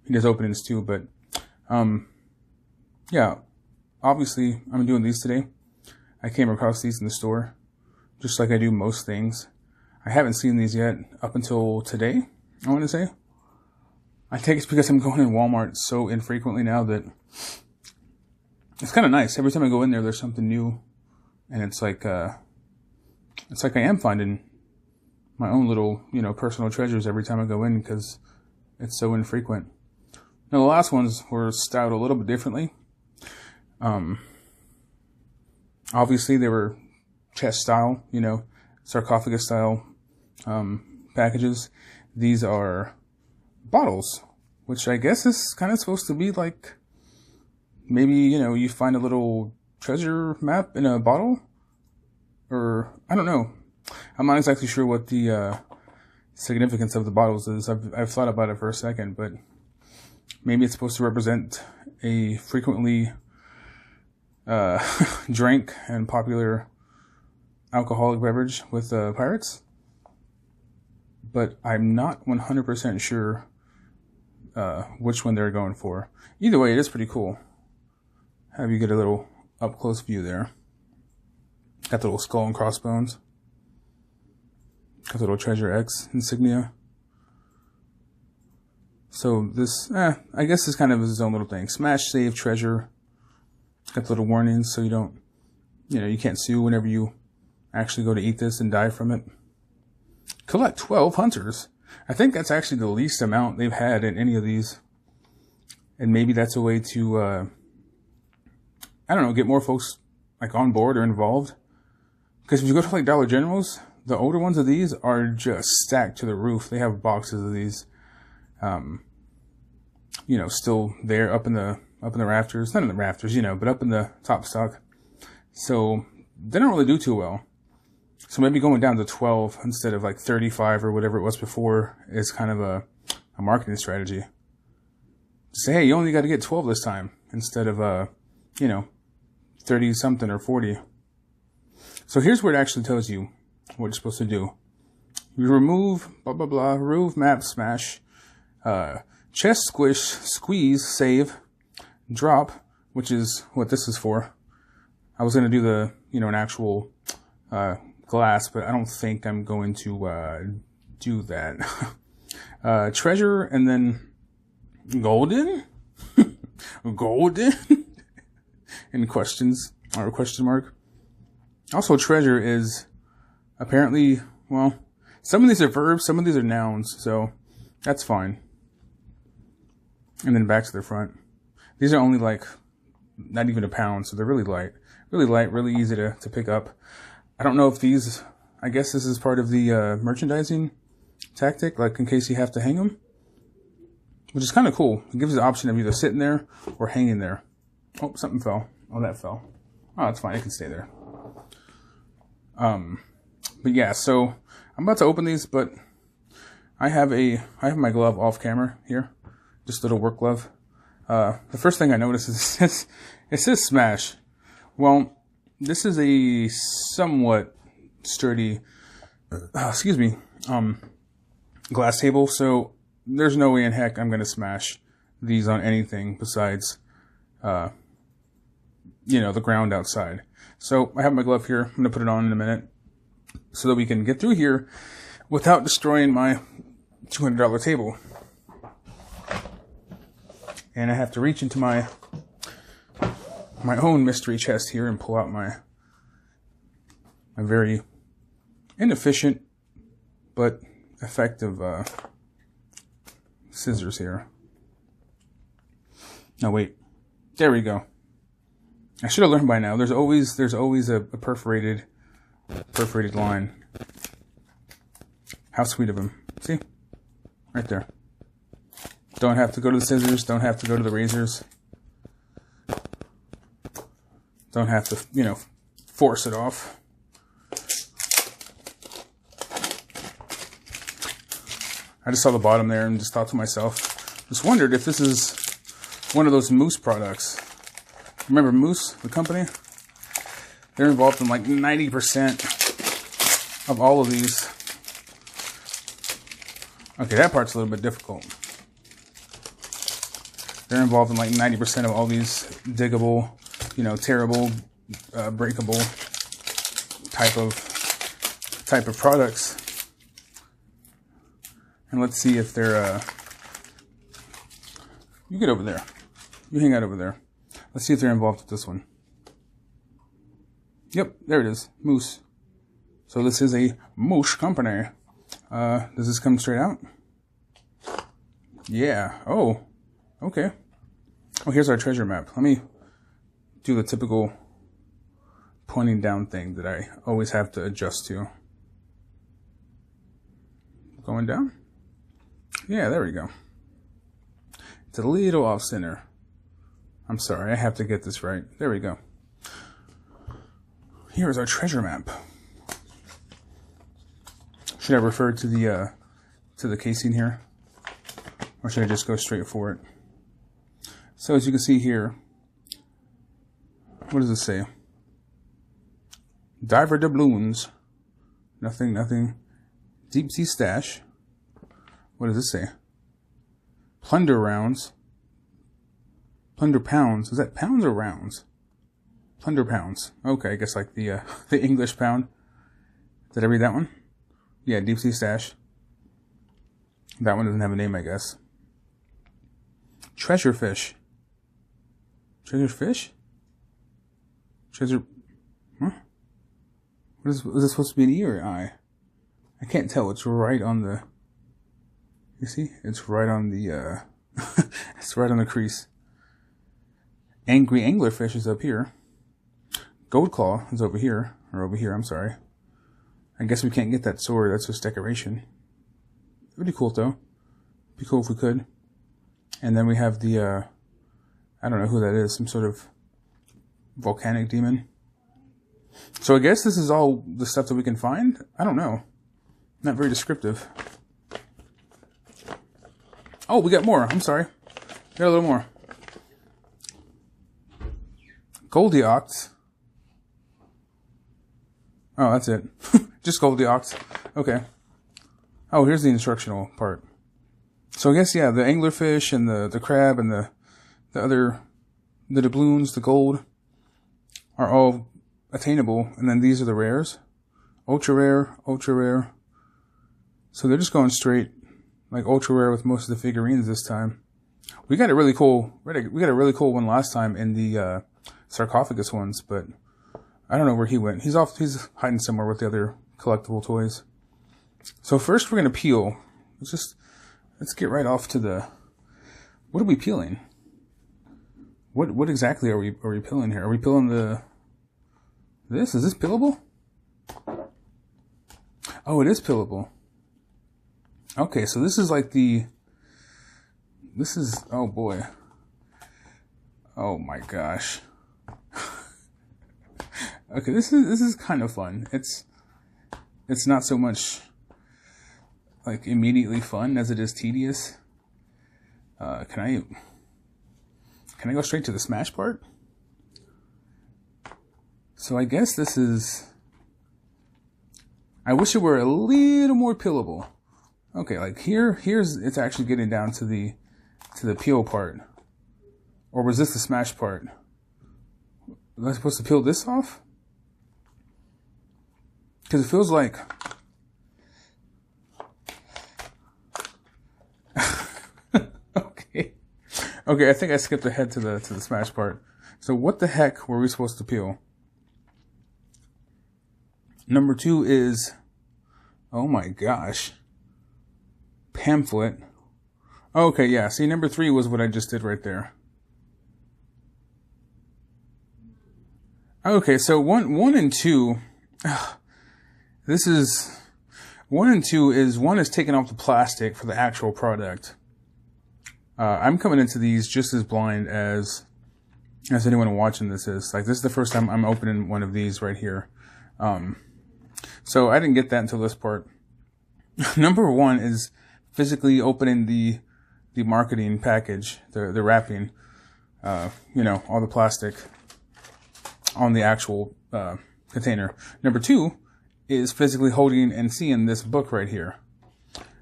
He does openings too, but, yeah, obviously I'm doing these today. I came across these in the store, just like I do most things. I haven't seen these yet up until today, I want to say. I think it's because I'm going in Walmart so infrequently now that it's kind of nice. Every time I go in there, there's something new. And it's like I am finding my own little, you know, personal treasures every time I go in because it's so infrequent. Now, the last ones were styled a little bit differently. Obviously, they were chest style, you know, sarcophagus style packages. These are bottles, which I guess is kind of supposed to be like, maybe, you know, you find a little treasure map in a bottle, or I don't know. I'm not exactly sure what the significance of the bottles is. I've thought about it for a second, but maybe it's supposed to represent a frequently drank and popular alcoholic beverage with pirates. But I'm not 100% sure which one they're going for. Either way, it is pretty cool. Have you get a little up close view there. Got the little skull and crossbones. Got the little Treasure X insignia. So this, I guess this kind of is its own little thing. Smash, save, treasure. Got the little warnings so you don't, you know, you can't sue whenever you actually go to eat this and die from it. Collect 12 hunters. I think that's actually the least amount they've had in any of these. And maybe that's a way to, I don't know, get more folks like on board or involved. Because if you go to like Dollar Generals, the older ones of these are just stacked to the roof. They have boxes of these, you know, still there up in the rafters. Not in the rafters, you know, but up in the top stock. So they don't really do too well. So maybe going down to 12 instead of like 35 or whatever it was before is kind of a marketing strategy. say, hey, you only got to get 12 this time instead of, 30 something or 40. So here's where it actually tells you what you're supposed to do. You remove, blah, blah, blah, remove, map, smash, chest, squish, squeeze, save, drop, which is what this is for. I was going to do the, an actual glass, but I don't think I'm going to do that. Treasure, and then golden? Golden? Any questions? Or a question mark? Also, treasure is apparently, well, some of these are verbs, some of these are nouns, so that's fine. And then back to the front. These are only like, not even a pound, so they're really light. Really light, really easy to pick up. I don't know if these, I guess this is part of the merchandising tactic, like in case you have to hang them. Which is kind of cool. It gives you the option of either sitting there or hanging there. Oh, something fell. Oh, that fell. Oh, that's fine. It can stay there. But yeah, so I'm about to open these, but I have my glove off camera here. Just a little work glove. The first thing I noticed is it says smash. Well, this is a somewhat sturdy, glass table, so there's no way in heck I'm going to smash these on anything besides, the ground outside. So I have my glove here. I'm going to put it on in a minute so that we can get through here without destroying my $200 table. And I have to reach into my own mystery chest here and pull out my very inefficient but effective scissors here. No, wait. There we go. I should have learned by now. There's always a perforated line. How sweet of him. See? Right there. Don't have to go to the scissors. Don't have to go to the razors. Don't have to, force it off. I just saw the bottom there and just thought to myself, just wondered if this is one of those Moose products. Remember Moose, the company? They're involved in like 90% of all of these. Okay, that part's a little bit difficult. They're involved in like 90% of all these diggable, tearable, breakable type of products. And let's see if they're, you get over there. You hang out over there. Let's see if they're involved with this one. Yep, there it is. Moose. So this is a Moose company. Does this come straight out? Yeah. Oh, okay. Oh, here's our treasure map. Let me do the typical pointing down thing that I always have to adjust to. Going down? Yeah, there we go. It's a little off center. I'm sorry, I have to get this right. There we go. Here is our treasure map. Should I refer to the casing here? Or should I just go straight for it? So as you can see here, what does it say? Diver doubloons. Nothing. Deep sea stash. What does this say? Plunder rounds. Plunder pounds. Is that pounds or rounds? Plunder pounds. Okay, I guess like the English pound. Did I read that one? Yeah, deep sea stash. That one doesn't have a name, I guess. Treasure fish. Treasure fish? Treasure... Huh? Was this supposed to be an E or an I? I can't tell. It's right on the... You see? It's right on the, it's right on the crease. Angry anglerfish is up here. Gold claw is over here. Or over here, I'm sorry. I guess we can't get that sword. That's just decoration. It'd be cool, though. It'd be cool if we could. And then we have the, I don't know who that is. Some sort of volcanic demon. So I guess this is all the stuff that we can find? I don't know. Not very descriptive. Oh, we got more. I'm sorry. Got a little more. Goldilocks. Oh, that's it. Just Goldilocks. Okay. Oh, here's the instructional part. So I guess, yeah, the anglerfish and the crab and the doubloons, the gold, are all attainable. And then these are the rares. Ultra rare, ultra rare. So they're just going straight, like ultra rare with most of the figurines this time. We got a really cool one last time in the sarcophagus ones, but I don't know where he went. He's hiding somewhere with the other collectible toys. So first we're gonna peel. Let's get right off to the. What are we peeling? What exactly are we peeling here? Are we peeling this? Is this peelable? Oh, it is peelable. Okay, so this is like oh boy. Oh my gosh. Okay, this is kind of fun. It's not so much like immediately fun as it is tedious. Can I go straight to the smash part? So I guess this is. I wish it were a little more peelable. Okay, like here's it's actually getting down to the peel part. Or was this the smash part? Was I supposed to peel this off? Because it feels like. Okay, I think I skipped ahead to the smash part. So what the heck were we supposed to peel? Number 2 is, oh my gosh, pamphlet. Okay, yeah. See, number 3 was what I just did right there. Okay, so one and two. This is 1 and 2 is one is taking off the plastic for the actual product. I'm coming into these just as blind as anyone watching this is. Like, this is the first time I'm opening one of these right here. So I didn't get that until this part. Number 1 is physically opening the marketing package, the wrapping, you know, all the plastic on the actual container. Number 2 is physically holding and seeing this book right here,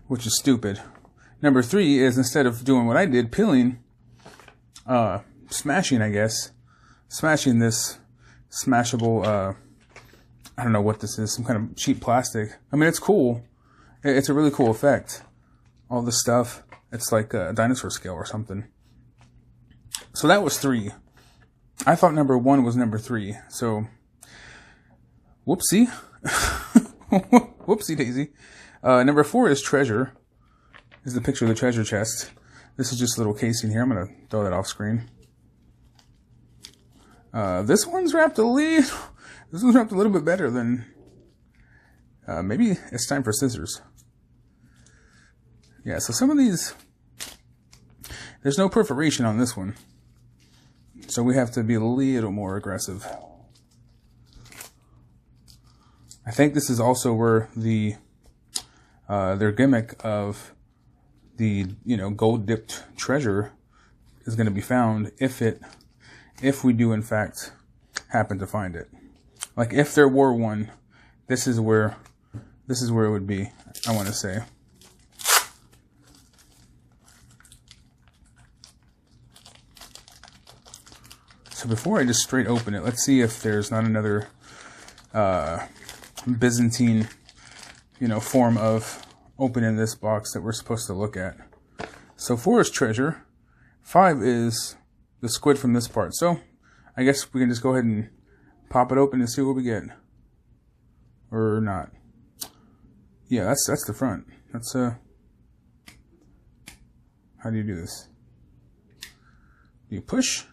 which is stupid. Number 3 is, instead of doing what I did, peeling, smashing, I guess, smashing this smashable, I don't know what this is, some kind of cheap plastic. I mean, it's cool. It's a really cool effect. All this stuff. It's like a dinosaur scale or something. So that was 3. I thought number 1 was number 3. So, whoopsie. Whoopsie daisy. Number 4 is treasure. This is the picture of the treasure chest. This is just a little casing here. I'm going to throw that off screen. This one's wrapped a little bit better than... maybe it's time for scissors. Yeah, so some of these... There's no perforation on this one. So we have to be a little more aggressive. I think this is also where their gimmick of the, you know, gold dipped treasure is going to be found if we do in fact happen to find it. Like, if there were one, this is where it would be, I want to say. So before I just straight open it, let's see if there's not another Byzantine, you know, form of opening this box that we're supposed to look at. So 4 is treasure. 5 is the squid from this part. So I guess we can just go ahead and pop it open and see what we get. Or not. Yeah, that's the front. That's how do you do this? Do you push?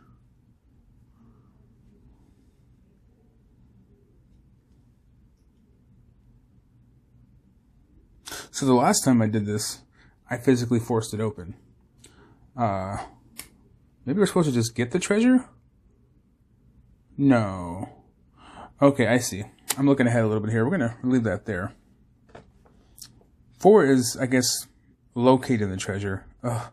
So the last time I did this, I physically forced it open. Maybe we're supposed to just get the treasure? No. Okay, I see. I'm looking ahead a little bit here. We're going to leave that there. 4 is, I guess, locating the treasure. Ugh.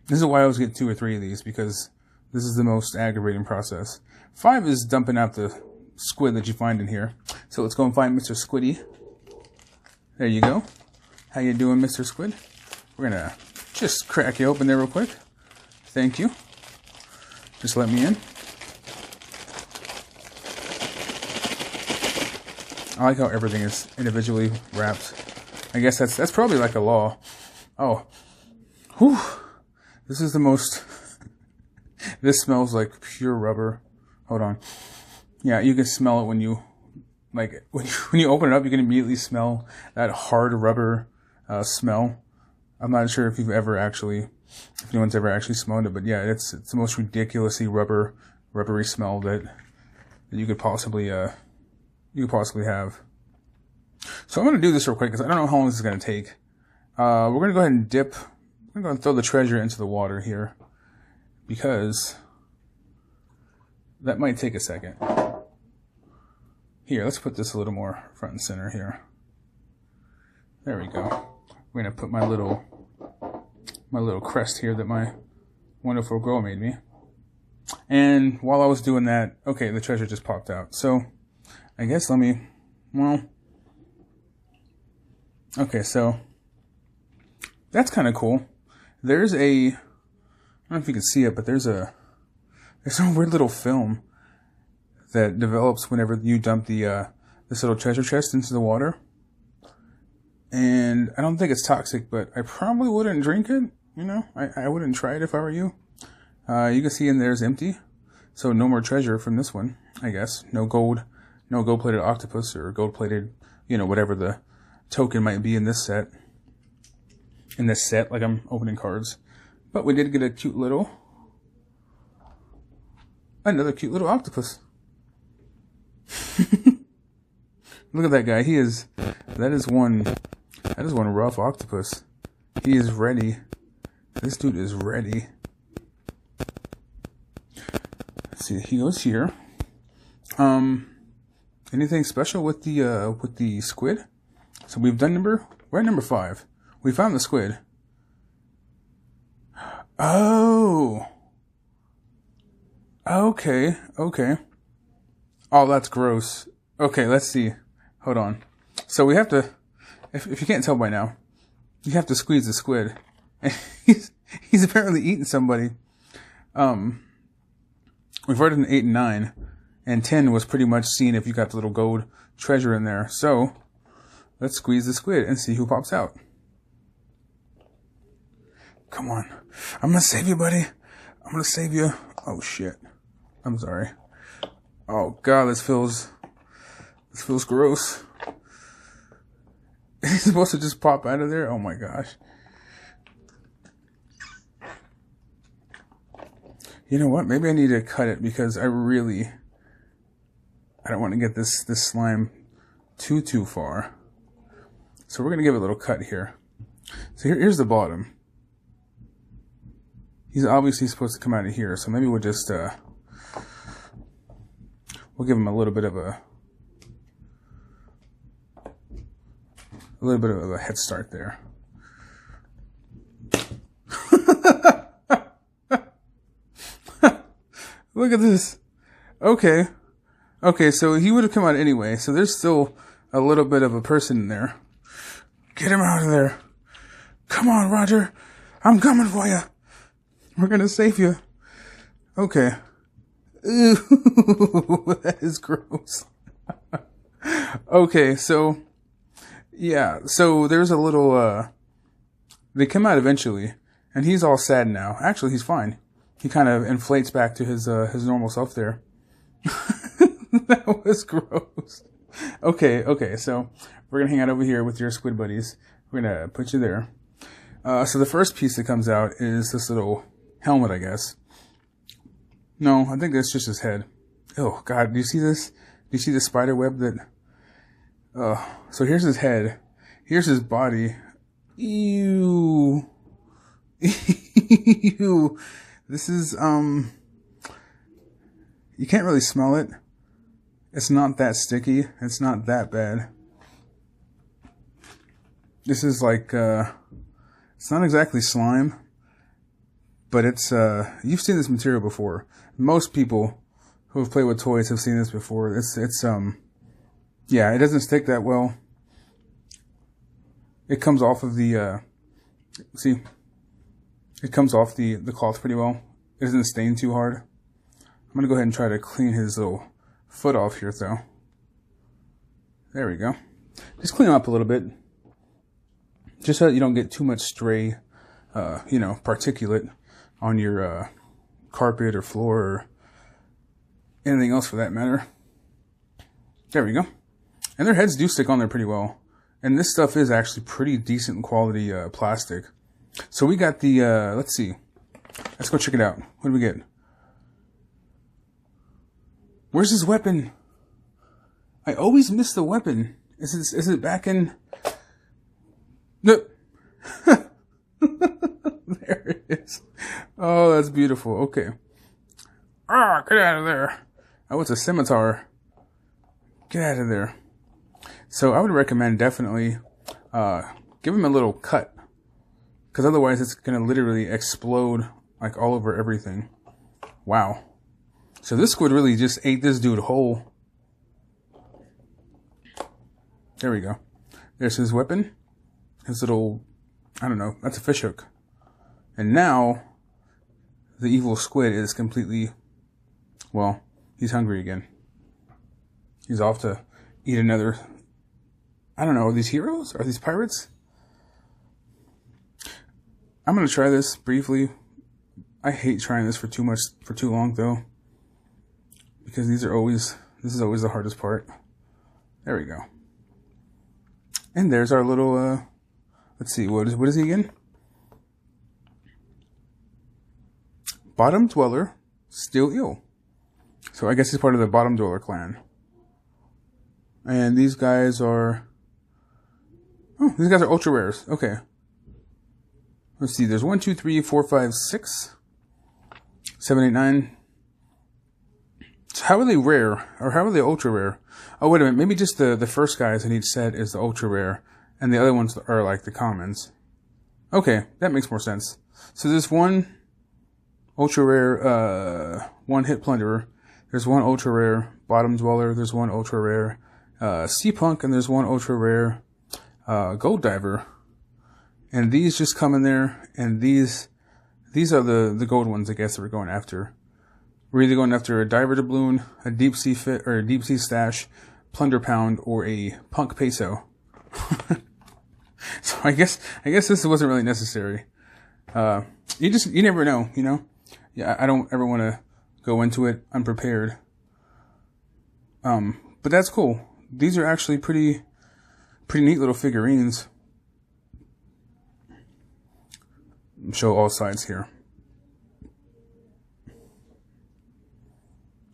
This is why I always get 2 or 3 of these, because this is the most aggravating process. 5 is dumping out the squid that you find in here. So let's go and find Mr. Squiddy. There you go. How you doing, Mr. Squid? We're gonna just crack you open there real quick. Thank you. Just let me in. I like how everything is individually wrapped. I guess that's probably like a law. Oh. Whew. This is the most... This smells like pure rubber. Hold on. Yeah, you can smell it when you... Like, when you open it up, you can immediately smell that hard rubber smell. I'm not sure if if anyone's ever actually smelled it, but yeah, it's the most ridiculously rubbery smell that you could possibly have. So I'm gonna do this real quick because I don't know how long this is gonna take. We're gonna go ahead and dip. I'm gonna throw the treasure into the water here because that might take a second. Here, let's put this a little more front and center here. There we go. We're gonna put my little crest here that my wonderful girl made me. And while I was doing that, okay, the treasure just popped out. So I guess okay, so that's kind of cool. There's I don't know if you can see it, but there's some weird little film that develops whenever you dump this little treasure chest into the water. And I don't think it's toxic, but I probably wouldn't drink it. You know, I wouldn't try it if I were you. You can see in there's empty. So no more treasure from this one, I guess. No gold-plated octopus or gold-plated, whatever the token might be in this set. Like I'm opening cards. But we did get another cute little octopus. Look at that guy. That is one rough octopus. He is ready. This dude is ready. Let's see, he goes here. Anything special with the squid? So we're at number 5. We found the squid. Oh. Okay. Oh, that's gross. Okay, let's see. Hold on. So we have to, if you can't tell by now, you have to squeeze the squid. And he's apparently eating somebody. We've already done 8 and 9, and 10 was pretty much seen if you got the little gold treasure in there. So let's squeeze the squid and see who pops out. Come on. I'm gonna save you, buddy. I'm gonna save you. Oh shit. I'm sorry. Oh god, this feels gross. He's supposed to just pop out of there? Oh my gosh. You know what? Maybe I need to cut it because I don't want to get this slime too far. So we're going to give it a little cut here. So here's the bottom. He's obviously supposed to come out of here, so maybe we'll just we'll give him a little bit of a head start there. Look at this. Okay, so he would have come out anyway, so there's still a little bit of a person in there. Get him out of there. Come on, Roger. I'm coming for you. We're gonna save you. Okay. Ew, that is gross. Okay, so yeah, so there's a little they come out eventually, and he's all sad now. Actually, he's fine. He kind of inflates back to his normal self there. That was gross. Okay, so we're gonna hang out over here with your squid buddies. We're gonna put you there. So the first piece that comes out is this little helmet, I guess. No, I think that's just his head. Oh god, do you see this? Do you see the spider web that... so here's his head. Here's his body. Ew. Ew. This is, you can't really smell it. It's not that sticky. It's not that bad. This is like, it's not exactly slime, but it's, you've seen this material before. Most people who have played with toys have seen this before. Yeah, it doesn't stick that well. It comes off of the, see, it comes off the cloth pretty well. It doesn't stain too hard. I'm going to go ahead and try to clean his little foot off here, though. There we go. Just clean him up a little bit. Just so that you don't get too much stray, particulate on your carpet or floor or anything else for that matter. There we go. And their heads do stick on there pretty well. And this stuff is actually pretty decent quality plastic. So we got the, let's see. Let's go check it out. What do we get? Where's his weapon? I always miss the weapon. Is it back in? No. There it is. Oh, that's beautiful. Okay. Ah, get out of there. Oh, it's a scimitar. Get out of there. So I would recommend definitely give him a little cut, because otherwise it's going to literally explode like all over everything. Wow. So this squid really just ate this dude whole. There we go. There's his weapon. His little, I don't know, that's a fish hook. And now the evil squid is completely, well, he's hungry again. He's off to eat another. I don't know, are these heroes? Are these pirates? I'm going to try this briefly. I hate trying this for too long though. Because this is always the hardest part. There we go. And there's our little, let's see, what is he again? Bottom Dweller, still ill. So I guess he's part of the Bottom Dweller clan. And these guys are, oh, these guys are ultra rares. Okay. Let's see, there's 1, 2, 3, 4, 5, 6, 7, 8, 9. So how are they rare? Or how are they ultra rare? Oh, wait a minute. Maybe just the first guys in each set is the ultra rare. And the other ones are like the commons. Okay, that makes more sense. So there's one ultra rare, one hit plunderer. There's one ultra rare bottom dweller. There's one ultra rare sea punk. And there's one ultra rare gold diver. And these just come in there. And these are the gold ones, I guess, that we're going after. We're either going after a diver doubloon, a deep sea fit, or a deep sea stash, plunder pound, or a punk peso. So I guess this wasn't really necessary. You never know, you know? Yeah, I don't ever want to go into it unprepared. But that's cool. These are actually pretty neat little figurines. Show all sides here.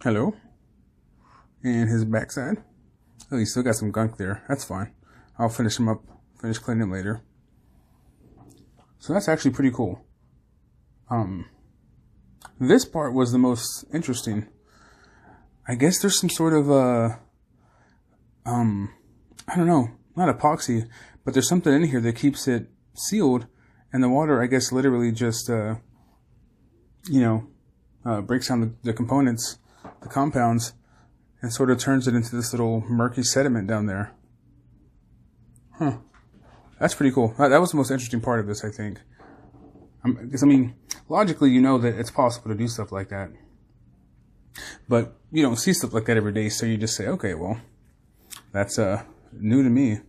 Hello. And his backside. Oh, he's still got some gunk there. That's fine. I'll finish him up. Finish cleaning him later. So that's actually pretty cool. This part was the most interesting. I guess there's some sort of, I don't know, not epoxy, but there's something in here that keeps it sealed, and the water, I guess, literally just, breaks down the components, the compounds, and sort of turns it into this little murky sediment down there. Huh. That's pretty cool. That was the most interesting part of this, I think. Because, I mean, logically, you know that it's possible to do stuff like that. But you don't see stuff like that every day, so you just say, okay, well, that's new to me.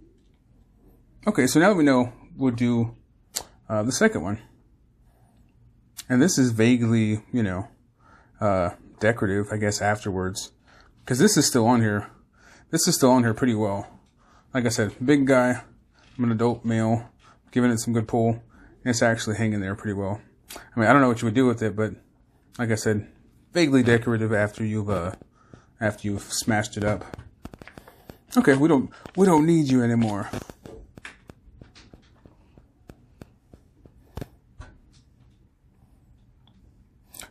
Okay, so now that we know, we'll do the second one. And this is vaguely, decorative, I guess, afterwards. Because this is still on here. This is still on here pretty well. Like I said, big guy. I'm an adult male. Giving it some good pull. And it's actually hanging there pretty well. I mean, I don't know what you would do with it, but like I said, vaguely decorative after you've smashed it up. Okay, we don't need you anymore.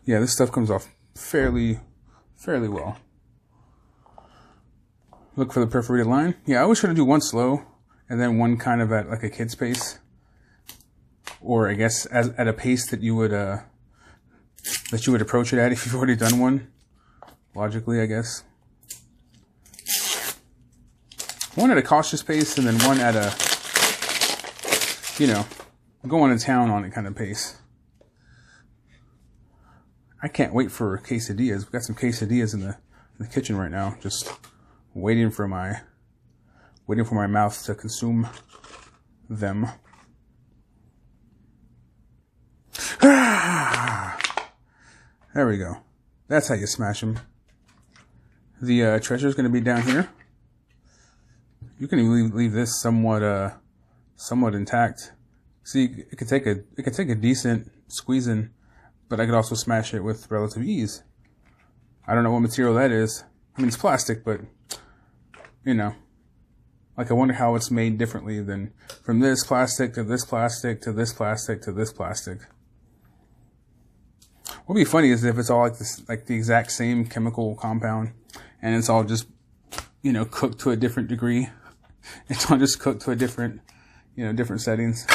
Yeah, this stuff comes off fairly well. Look for the perforated line. Yeah, I always try to do one slow and then one kind of at like a kid's pace, or I guess at a pace that you would that you would approach it at if you've already done one. Logically, I guess. One at a cautious pace, and then one at a, you know, going to town on it kind of pace. I can't wait for quesadillas. We've got some quesadillas in the kitchen right now, just waiting for my mouth to consume them. There we go. That's how you smash them. The treasure is going to be down here. You can even leave this somewhat intact. See, it could take a decent squeezing, but I could also smash it with relative ease. I don't know what material that is. I mean, it's plastic, but you know, like I wonder how it's made differently than from this plastic to this plastic to this plastic to this plastic. What would be funny is if it's all like this, like the exact same chemical compound, and it's all just, you know, cooked to a different degree. It's all just cooked to a different, you know, different settings.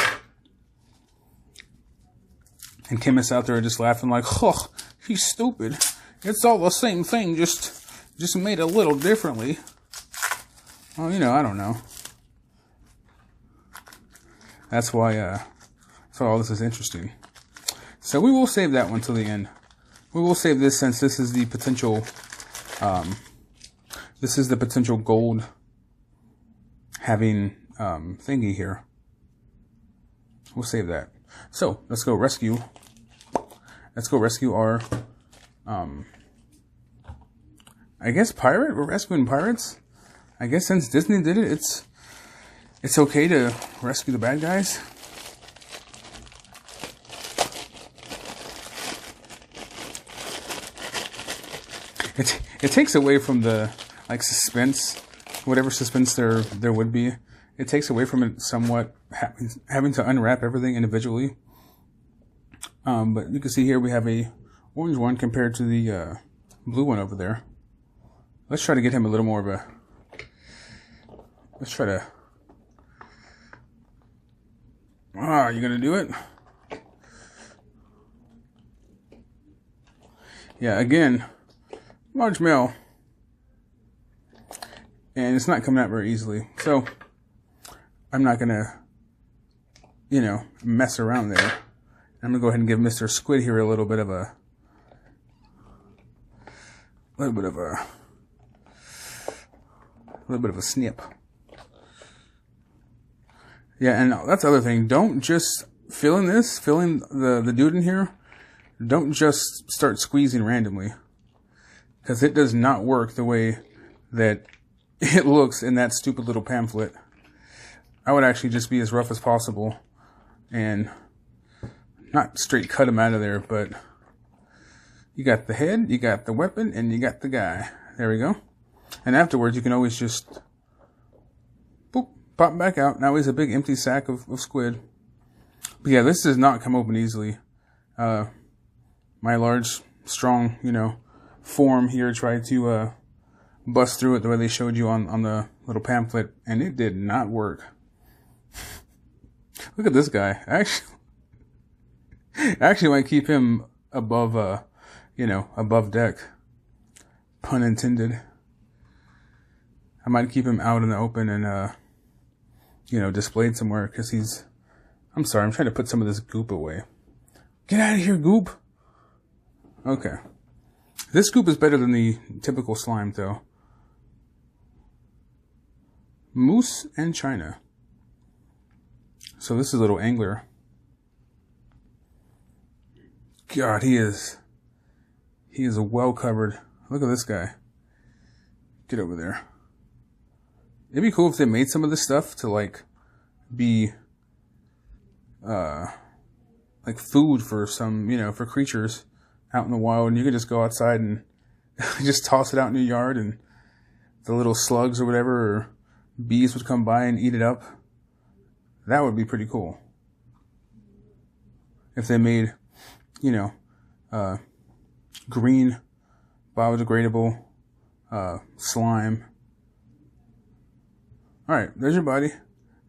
And chemists out there are just laughing like, oh, he's stupid. It's all the same thing, just made a little differently. Well, you know, I don't know. That's why all this is interesting. So we will save that one till the end. We will save this since this is the potential, gold having thingy here. We'll save that. So let's go rescue. Let's go rescue our, I guess pirate. We're rescuing pirates. I guess since Disney did it, it's okay to rescue the bad guys. It takes away from the like suspense, whatever suspense there would be. It takes away from it somewhat, having to unwrap everything individually. But you can see here we have a orange one compared to the blue one over there. Let's try to get him a little more of a. Let's try to. Ah, you gonna do it? Yeah, again, large male. And it's not coming out very easily. So, I'm not gonna, you know, mess around there. I'm gonna go ahead and give Mr. Squid here a little bit of a snip. Yeah, and that's the other thing. Don't just filling the dude in here. Don't just start squeezing randomly, because it does not work the way that it looks in that stupid little pamphlet. I would actually just be as rough as possible and not straight cut him out of there, but you got the head, you got the weapon, and you got the guy. There we go. And afterwards, you can always just boop, pop back out. Now he's a big empty sack of squid. But yeah, this does not come open easily. My large, strong, you know, form here tried to bust through it the way they showed you on the little pamphlet, and it did not work. Look at this guy. Actually might keep him above, you know, above deck. Pun intended. I might keep him out in the open and, you know, displayed somewhere, because he's... I'm sorry, I'm trying to put some of this goop away. Get out of here, goop! Okay. This goop is better than the typical slime, though. Moose and China. So this is a little angler. God, he is well covered. Look at this guy. Get over there. It'd be cool if they made some of this stuff to like be like food for some, you know, for creatures out in the wild, and you could just go outside and just toss it out in your yard, and the little slugs or whatever, or bees would come by and eat it up. That would be pretty cool. If they made, you know, green, biodegradable, slime. Alright, there's your body.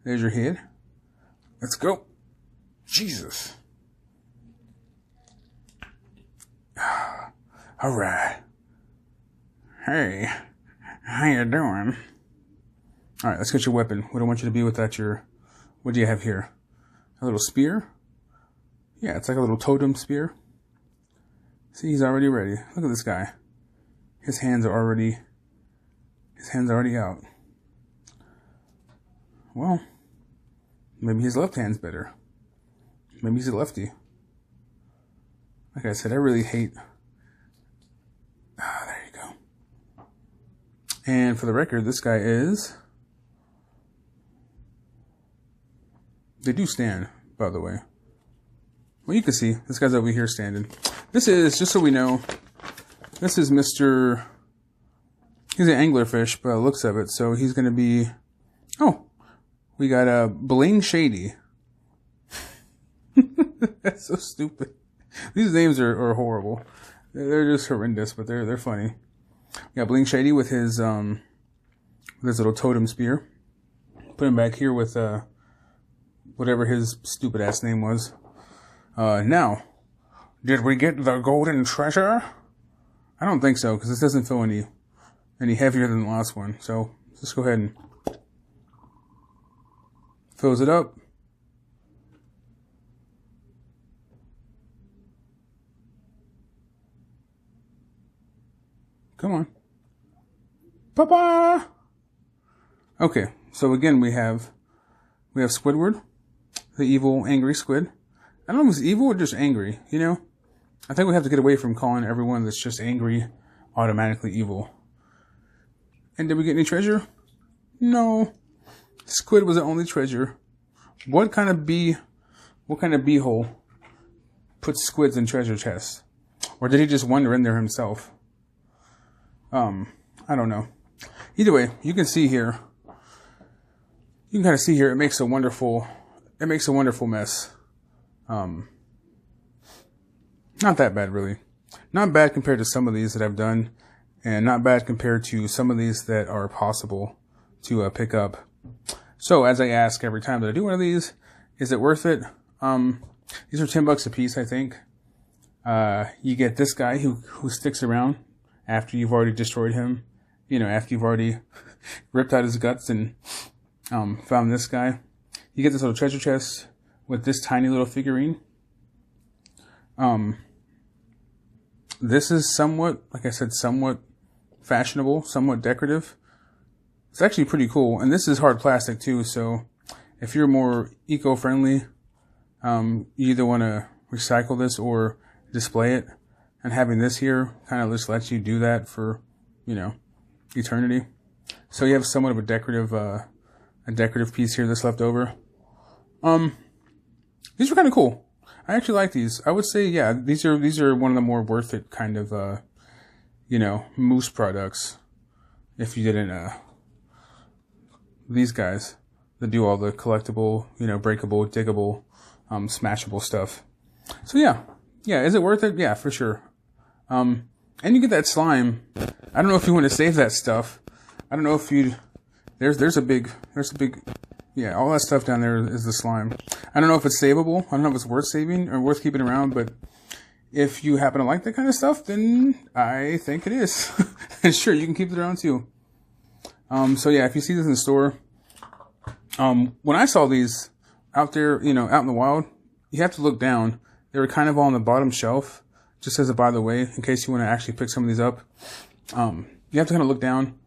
There's your head. Let's go. Jesus. All right. Hey, how you doing? All right, let's get your weapon. What do I want you to be without your... What do you have here? A little spear? Yeah, it's like a little totem spear. See, he's already ready. Look at this guy. His hands are already out. Well, maybe his left hand's better. Maybe he's a lefty. Like I said, I really hate... there you go. And for the record, this guy is... They do stand, by the way. Well, you can see, this guy's over here standing. This is, just so we know, this is Mr... He's an anglerfish by the looks of it, so he's going to be... Oh, we got a Bling Shady. That's so stupid. These names are horrible. They're just horrendous, but they're funny. We got Bling Shady with his little totem spear. Put him back here with whatever his stupid ass name was. Now, did we get the golden treasure? I don't think so, because this doesn't feel any heavier than the last one. So let's go ahead and fills it up. Come on. Papa! Okay, so again we have Squidward, the evil, angry squid. I don't know if it's evil or just angry, you know? I think we have to get away from calling everyone that's just angry automatically evil. And did we get any treasure? No. Squid was the only treasure. What kind of beehole puts squids in treasure chests? Or did he just wander in there himself? I don't know. Either way, you can see here. You can kind of see here. It makes a wonderful mess. Not that bad, really. Not bad compared to some of these that I've done, and not bad compared to some of these that are possible to pick up. So, as I ask every time that I do one of these, is it worth it? These are $10 a piece, I think. You get this guy who sticks around after you've already destroyed him. You know, after you've already ripped out his guts and found this guy. You get this little treasure chest with this tiny little figurine. This is somewhat, like I said, somewhat fashionable, somewhat decorative. It's actually pretty cool. And this is hard plastic too, so if you're more eco-friendly, you either want to recycle this or display it. And having this here kind of just lets you do that for, you know, eternity. So you have somewhat of a decorative piece here that's left over. These are kind of cool. I actually like these. I would say, yeah, these are one of the more worth it kind of, you know, moose products. If you didn't, these guys that do all the collectible, you know, breakable, diggable, smashable stuff. So yeah, is it worth it? Yeah, for sure. And you get that slime. I don't know if you want to save that stuff. I don't know if you'd, there's a big, yeah, all that stuff down there is the slime. I don't know if it's savable. I don't know if it's worth saving or worth keeping around, but if you happen to like that kind of stuff, then I think it is. And sure, you can keep it around too. So yeah, if you see this in the store, when I saw these out there, you know, out in the wild, you have to look down. They were kind of on the bottom shelf, just as a by the way, in case you want to actually pick some of these up. You have to kind of look down.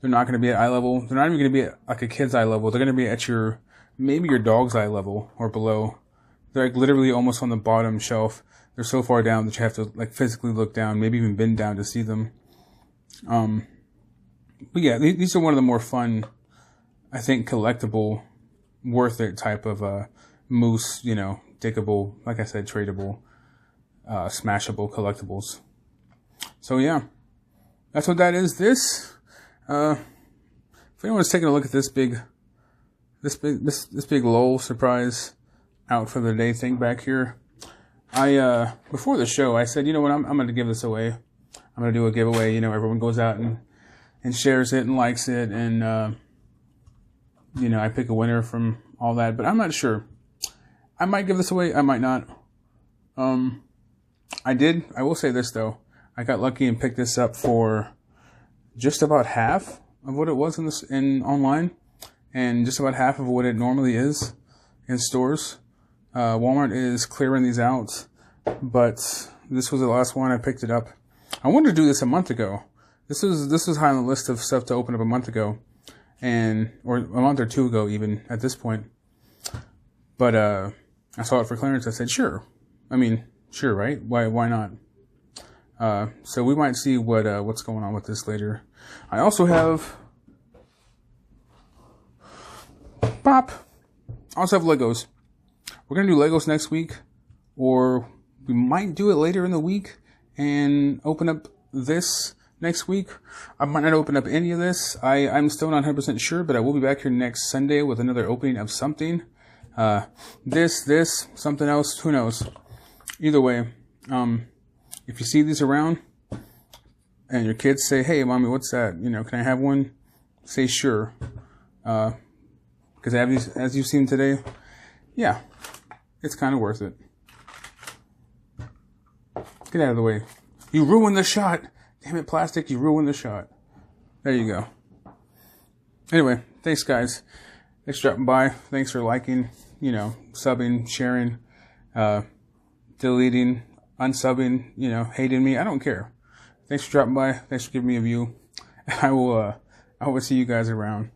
They're not going to be at eye level. They're not even going to be at like a kid's eye level. They're going to be at maybe your dog's eye level or below. They're like literally almost on the bottom shelf. They're so far down that you have to like physically look down, maybe even bend down to see them. But yeah, these are one of the more fun, I think, collectible, worth it type of, moose, you know, diggable, like I said, tradable, smashable collectibles. So yeah, that's what that is. If anyone's taking a look at this big LOL surprise out for the day thing back here, before the show, I said, you know what, I'm going to give this away. I'm going to do a giveaway. You know, everyone goes out and shares it and likes it. And, you know, I pick a winner from all that, but I'm not sure. I might give this away. I might not. I will say this though. I got lucky and picked this up for just about half of what it was in online, and just about half of what it normally is in stores. Walmart is clearing these out, but this was the last one. I picked it up. I wanted to do this a month ago. This was high on the list of stuff to open up a month ago, or a month or two ago even at this point. But I saw it for clearance. I said, sure. I mean, sure, right? Why not? So we might see what's going on with this later. I also have Pop. I also have Legos. We're gonna do Legos next week, or we might do it later in the week and open up this next week. I might not open up any of this. I'm still not 100% sure, but I will be back here next Sunday with another opening of something. This, something else, who knows? Either way, if you see these around and your kids say, hey, mommy, what's that? You know, can I have one? Say sure. Because as you've seen today, yeah, it's kind of worth it. Get out of the way. You ruined the shot. Damn it, plastic, you ruined the shot. There you go. Anyway, thanks, guys. Thanks for dropping by. Thanks for liking, subbing, sharing, deleting, unsubbing, hating me. I don't care. Thanks for dropping by. Thanks for giving me a view. I will see you guys around.